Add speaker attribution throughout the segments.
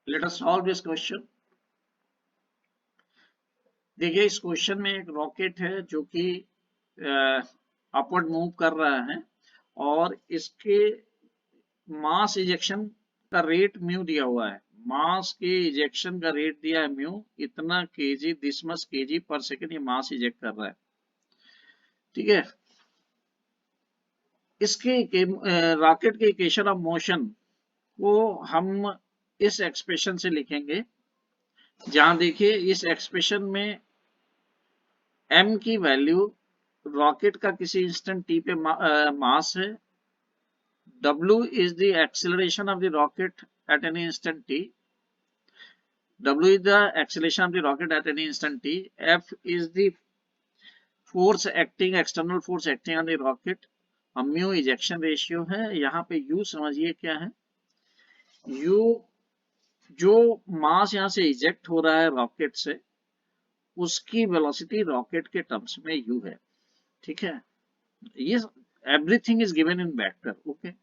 Speaker 1: Let us solve this question. देखिए इस question में एक रॉकेट है जो कि अपवर्ड मूव कर रहा है और इसके मास इजेक्शन का रेट म्यू दिया हुआ है। मास के इजेक्शन का रेट दिया है म्यू, इतना केजी दिस मच केजी पर सेकंड ये मास इजेक्ट कर रहा है। ठीक है, इसके रॉकेट के इक्वेशन ऑफ मोशन को हम इस एक्सप्रेशन से लिखेंगे, जहां देखिए इस एक्सप्रेशन में m की वैल्यू रॉकेट का किसी इंस्टेंट t पे मास है, w is the acceleration of the rocket at any instant t, w is the acceleration of the rocket at any instant t, f is the force acting external force acting on the rocket, mu ejection ratio है। यहाँ पे u समझिए क्या है, u जो मास यहाँ से eject हो रहा है रॉकेट से, उसकी वेलोसिटी रॉकेट के टर्म्स में u है। ठीक है, yes, everything is given in vector. Okay,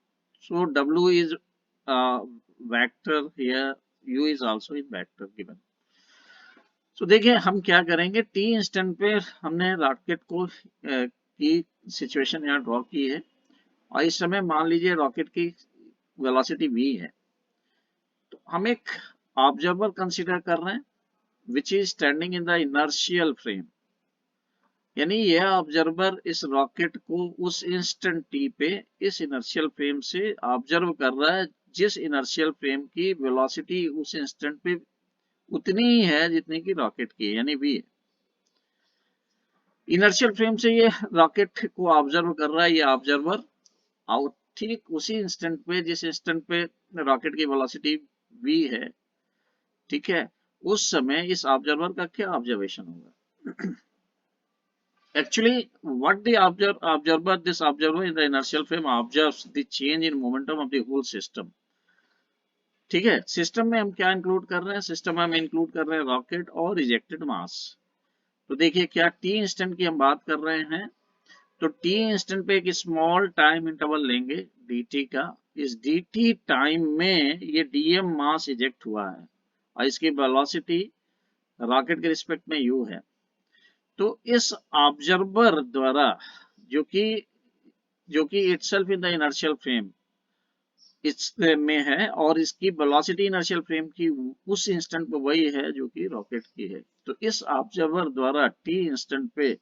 Speaker 1: so w is vector here, u is also in vector given. So देखिए हम क्या करेंगे, t इंस्टेंट पे हमने रॉकेट को की सिचुएशन यहाँ ड्रॉ की है और इस समय मान लीजिए रॉकेट की वेलोसिटी v है, तो हम एक ऑब्जर्वर कंसीडर कर रहे हैं which is standing in the inertial frame, यानी यह ऑब्जर्वर इस रॉकेट को उस इंस्टेंट टी पे इस इनर्शियल फ्रेम से ऑब्जर्व कर रहा है, जिस इनर्शियल फ्रेम की वेलोसिटी उस इंस्टेंट पे उतनी ही है जितनी की रॉकेट की है, यानी v है। इनर्शियल फ्रेम से ये रॉकेट को ऑब्जर्व कर रहा है, ये ऑब्जर्वर, और ठीक उसी इंस्टेंट पे जिस इंस्टेंट पे रॉकेट की वेलोसिटी v है, ठीक है, उस समय इस ऑब्जर्वर का क्या ऑब्जर्वेशन होगा। Actually, what the this observer in the inertial frame observes the change in momentum of the whole system. ठीक है, सिस्टम में हम क्या इंक्लूड कर रहे हैं, सिस्टम में हम इंक्लूड कर रहे हैं रॉकेट और इजेक्टेड मास। तो देखिए क्या टी इंस्टेंट की हम बात कर रहे हैं, तो टी इंस्टेंट पे एक स्मॉल टाइम इंटरवल लेंगे dt का, इस dt टाइम में ये dm मास इजेक्ट हुआ है और इसकी वेलोसिटी रॉकेट के रिस्पेक्ट में u है। तो इस ऑब्जर्वर द्वारा जो कि itself in the inertial frame इस में है और इसकी वेलोसिटी इनर्शियल फ्रेम की उस इंस्टेंट पे वही है जो कि रॉकेट की है। तो इस ऑब्जर्वर द्वारा टी इंस्टेंट पे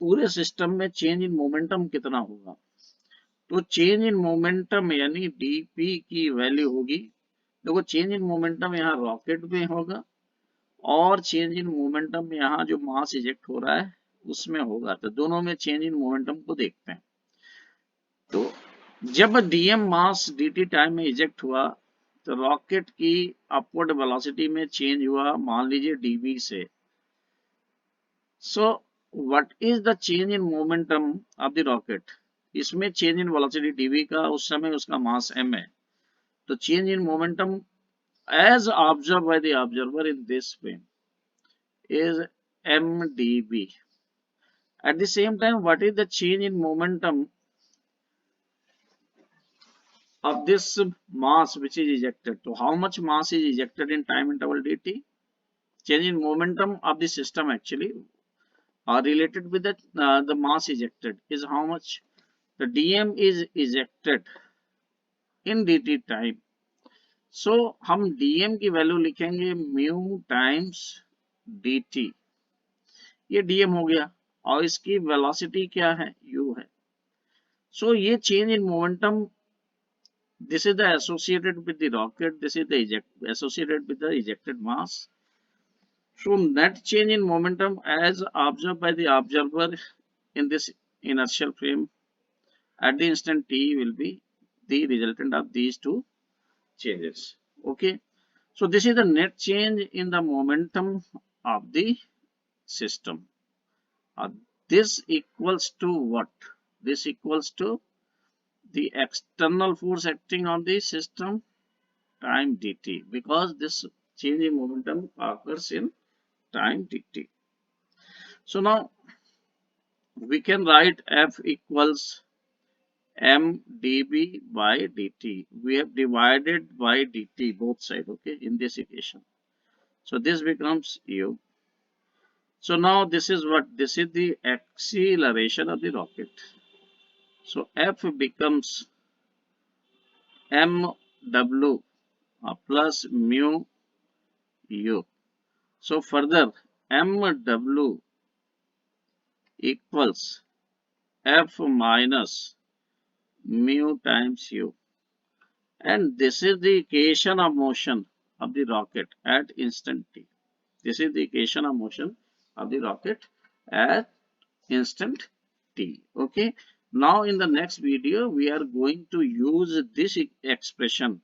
Speaker 1: पूरे सिस्टम में चेंज इन मोमेंटम कितना होगा, तो चेंज इन मोमेंटम यानी dp की वैल्यू होगी, देखो चेंज इन मोमेंटम यहाँ रॉकेट में होगा और चेंज इन मोमेंटम यहाँ जो मास इजेक्ट हो रहा है उसमें होगा, तो दोनों में चेंज इन मोमेंटम को देखते हैं। तो जब dm मास dt टाइम में इजेक्ट हुआ तो रॉकेट की अपवर्ड वेलोसिटी में चेंज हुआ, मान लीजिए dv से। So what is the change in momentum of the rocket, इसमें चेंज इन वेलोसिटी dv का, उस समय उसका मास m है, तो change in momentum as observed by the observer in this frame is mdv. At the same time, what is the change in momentum of this mass which is ejected? So how much mass is ejected in time interval dt? Change in momentum of the system actually are related with the mass ejected is how much the dm is ejected in dt time. So हम dm की value लिखेंगे mu times dt, ये dm हो गया और इसकी velocity क्या है, u है। सो ये change in momentum, this is the associated with the rocket, this is the associated with the ejected mass. So net change in momentum as observed by the observer in this inertial frame at the instant t will be the resultant of these two changes. Okay, so this is the net change in the momentum of the system. This equals to what? This equals to the external force acting on the system time dt, because this change in momentum occurs in time dt. So now we can write f equals m dB by dt. We have divided by dt both side, okay, in this equation. So this becomes u. So now this is what? This is the acceleration of the rocket. So F becomes mw plus mu u. So further mw equals F minus mu times u. And this is the equation of motion of the rocket at instant t. This is the equation of motion of the rocket at instant t. Okay. Now in the next video, we are going to use this expression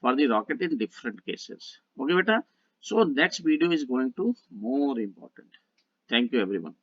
Speaker 1: for the rocket in different cases. Okay, beta. So next video is going to more important. Thank you, everyone.